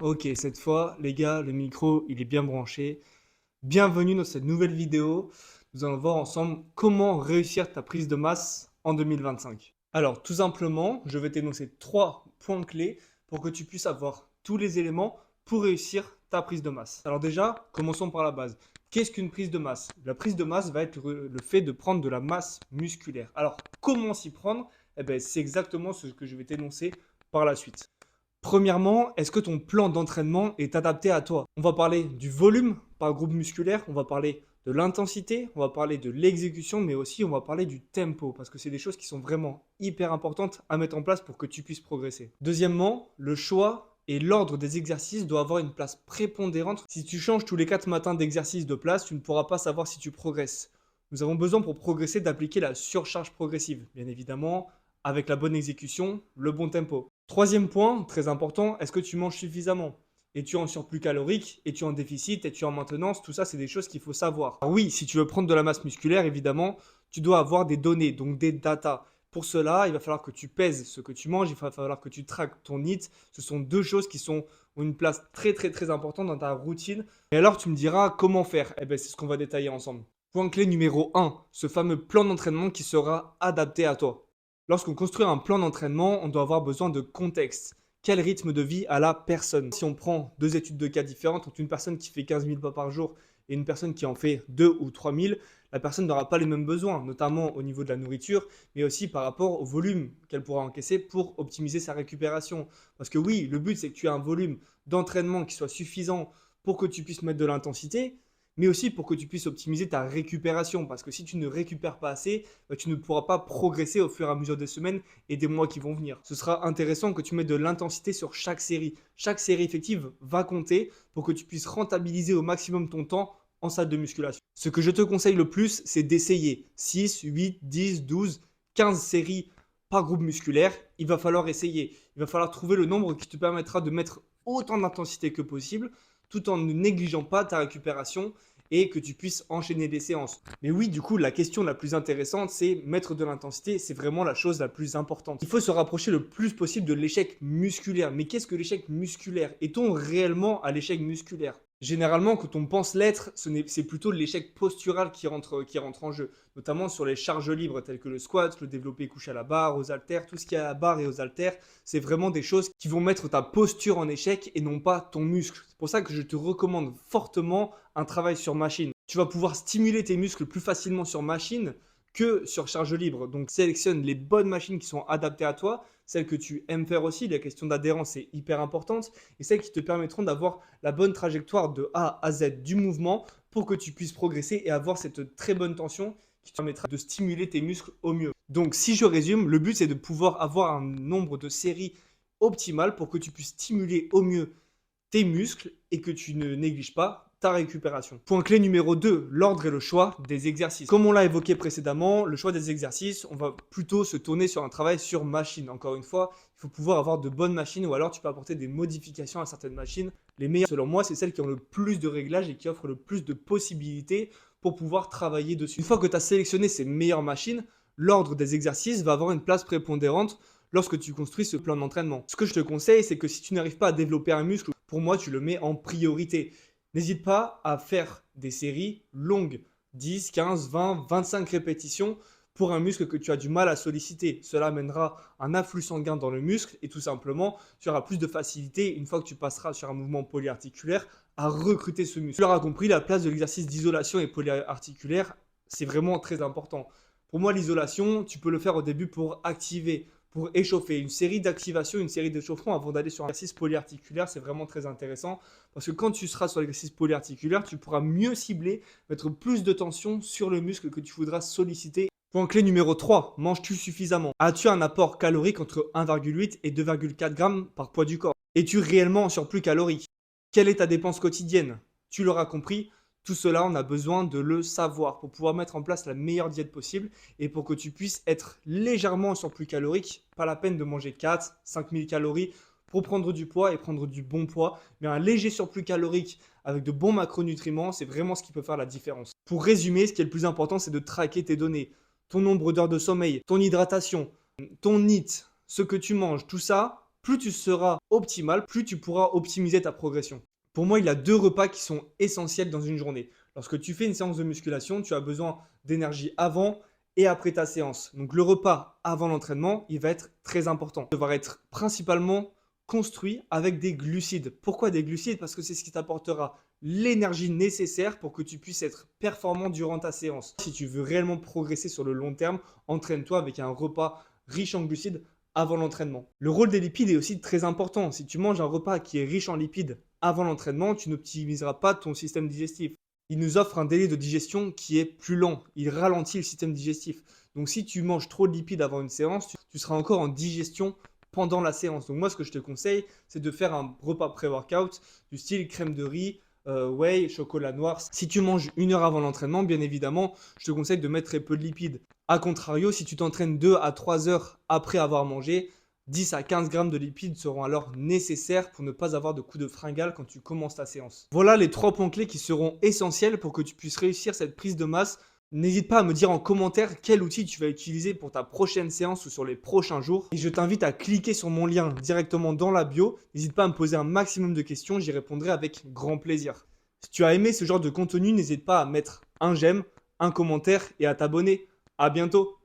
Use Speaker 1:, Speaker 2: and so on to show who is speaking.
Speaker 1: Ok, cette fois, les gars, le micro, il est bien branché. Bienvenue dans cette nouvelle vidéo. Nous allons voir ensemble comment réussir ta prise de masse en 2025. Alors, tout simplement, je vais t'énoncer trois points clés pour que tu puisses avoir tous les éléments pour réussir ta prise de masse. Alors déjà, commençons par la base. Qu'est-ce qu'une prise de masse? La prise de masse va être le fait de prendre de la masse musculaire. Alors, comment s'y prendre? Eh bien, c'est exactement ce que je vais t'énoncer par la suite. Premièrement, est-ce que ton plan d'entraînement est adapté à toi? On va parler du volume par groupe musculaire, on va parler de l'intensité, on va parler de l'exécution, mais aussi on va parler du tempo, parce que c'est des choses qui sont vraiment hyper importantes à mettre en place pour que tu puisses progresser. Deuxièmement, le choix et l'ordre des exercices doit avoir une place prépondérante. Si tu changes tous les 4 matins d'exercice de place, tu ne pourras pas savoir si tu progresses. Nous avons besoin pour progresser d'appliquer la surcharge progressive, bien évidemment, avec la bonne exécution, le bon tempo. Troisième point, très important, est-ce que tu manges suffisamment? Es-tu en surplus calorique? Es-tu en déficit? Es-tu en maintenance? Tout ça, c'est des choses qu'il faut savoir. Alors oui, si tu veux prendre de la masse musculaire, évidemment, tu dois avoir des données, donc des datas. Pour cela, il va falloir que tu pèses ce que tu manges, il va falloir que tu traques ton NEAT. Ce sont deux choses qui ont une place très importante dans ta routine. Et alors, tu me diras comment faire? Eh bien, c'est ce qu'on va détailler ensemble. Point clé numéro un, ce fameux plan d'entraînement qui sera adapté à toi. Lorsqu'on construit un plan d'entraînement, on doit avoir besoin de contexte. Quel rythme de vie a la personne? Si on prend deux études de cas différentes entre une personne qui fait 15 000 pas par jour et une personne qui en fait 2 ou 3 000, la personne n'aura pas les mêmes besoins, notamment au niveau de la nourriture, mais aussi par rapport au volume qu'elle pourra encaisser pour optimiser sa récupération. Parce que oui, le but c'est que tu aies un volume d'entraînement qui soit suffisant pour que tu puisses mettre de l'intensité, mais aussi pour que tu puisses optimiser ta récupération. Parce que si tu ne récupères pas assez, tu ne pourras pas progresser au fur et à mesure des semaines et des mois qui vont venir. Ce sera intéressant que tu mettes de l'intensité sur chaque série. Chaque série effective va compter pour que tu puisses rentabiliser au maximum ton temps en salle de musculation. Ce que je te conseille le plus, c'est d'essayer 6, 8, 10, 12, 15 séries par groupe musculaire. Il va falloir essayer. Il va falloir trouver le nombre qui te permettra de mettre autant d'intensité que possible tout en ne négligeant pas ta récupération et que tu puisses enchaîner des séances. Mais oui, du coup, la question la plus intéressante, c'est mettre de l'intensité, c'est vraiment la chose la plus importante. Il faut se rapprocher le plus possible de l'échec musculaire. Mais qu'est-ce que l'échec musculaire? Est-on réellement à l'échec musculaire? Généralement, quand on pense l'être, c'est plutôt l'échec postural qui rentre en jeu, notamment sur les charges libres telles que le squat, le développé couché à la barre, aux haltères, tout ce qui est à la barre et aux haltères, c'est vraiment des choses qui vont mettre ta posture en échec et non pas ton muscle. C'est pour ça que je te recommande fortement un travail sur machine. Tu vas pouvoir stimuler tes muscles plus facilement sur machine que sur charge libre. Donc sélectionne les bonnes machines qui sont adaptées à toi, celles que tu aimes faire aussi, la question d'adhérence est hyper importante, et celles qui te permettront d'avoir la bonne trajectoire de A à Z du mouvement pour que tu puisses progresser et avoir cette très bonne tension qui te permettra de stimuler tes muscles au mieux. Donc si je résume, le but c'est de pouvoir avoir un nombre de séries optimal pour que tu puisses stimuler au mieux tes muscles et que tu ne négliges pas ta récupération. Point clé numéro 2, l'ordre et le choix des exercices. Comme on l'a évoqué précédemment, le choix des exercices, on va plutôt se tourner sur un travail sur machine. Encore une fois, il faut pouvoir avoir de bonnes machines ou alors tu peux apporter des modifications à certaines machines. Les meilleures, selon moi, c'est celles qui ont le plus de réglages et qui offrent le plus de possibilités pour pouvoir travailler dessus. Une fois que tu as sélectionné ces meilleures machines, l'ordre des exercices va avoir une place prépondérante lorsque tu construis ce plan d'entraînement. Ce que je te conseille, c'est que si tu n'arrives pas à développer un muscle, pour moi, tu le mets en priorité. N'hésite pas à faire des séries longues, 10, 15, 20, 25 répétitions pour un muscle que tu as du mal à solliciter. Cela amènera un afflux sanguin dans le muscle et tout simplement, tu auras plus de facilité une fois que tu passeras sur un mouvement polyarticulaire à recruter ce muscle. Tu l'auras compris, la place de l'exercice d'isolation et polyarticulaire, c'est vraiment très important. Pour moi, l'isolation, tu peux le faire au début pour activer, pour échauffer. Une série d'activations, une série d'échauffements avant d'aller sur un exercice polyarticulaire, c'est vraiment très intéressant parce que quand tu seras sur l'exercice polyarticulaire, tu pourras mieux cibler, mettre plus de tension sur le muscle que tu voudras solliciter. Point clé numéro 3, manges-tu suffisamment? As-tu un apport calorique entre 1,8 et 2,4 grammes par poids du corps? Es-tu réellement en surplus calorique? Quelle est ta dépense quotidienne? Tu l'auras compris, tout cela, on a besoin de le savoir pour pouvoir mettre en place la meilleure diète possible et pour que tu puisses être légèrement en surplus calorique. Pas la peine de manger 4, 5 000 calories pour prendre du poids et prendre du bon poids, mais un léger surplus calorique avec de bons macronutriments, c'est vraiment ce qui peut faire la différence. Pour résumer, ce qui est le plus important, c'est de traquer tes données, ton nombre d'heures de sommeil, ton hydratation, ton NEAT, ce que tu manges, tout ça plus tu seras optimal, plus tu pourras optimiser ta progression. Pour moi, il y a 2 repas qui sont essentiels dans une journée. Lorsque tu fais une séance de musculation, tu as besoin d'énergie avant et après ta séance. Donc le repas avant l'entraînement, il va être très important. Il va être principalement construit avec des glucides. Pourquoi des glucides? Parce que c'est ce qui t'apportera l'énergie nécessaire pour que tu puisses être performant durant ta séance. Si tu veux réellement progresser sur le long terme, entraîne-toi avec un repas riche en glucides avant l'entraînement. Le rôle des lipides est aussi très important. Si tu manges un repas qui est riche en lipides avant l'entraînement, tu n'optimiseras pas ton système digestif. Il nous offre un délai de digestion qui est plus lent. Il ralentit le système digestif. Donc si tu manges trop de lipides avant une séance, tu seras encore en digestion pendant la séance. Donc moi, ce que je te conseille, c'est de faire un repas pré-workout du style crème de riz, whey, chocolat noir. Si tu manges 1 heure avant l'entraînement, bien évidemment, je te conseille de mettre très peu de lipides. A contrario, si tu t'entraînes 2 à 3 heures après avoir mangé, 10 à 15 grammes de lipides seront alors nécessaires pour ne pas avoir de coup de fringale quand tu commences ta séance. Voilà les 3 points clés qui seront essentiels pour que tu puisses réussir cette prise de masse. N'hésite pas à me dire en commentaire quel outil tu vas utiliser pour ta prochaine séance ou sur les prochains jours. Et je t'invite à cliquer sur mon lien directement dans la bio. N'hésite pas à me poser un maximum de questions, j'y répondrai avec grand plaisir. Si tu as aimé ce genre de contenu, n'hésite pas à mettre un j'aime, un commentaire et à t'abonner. À bientôt!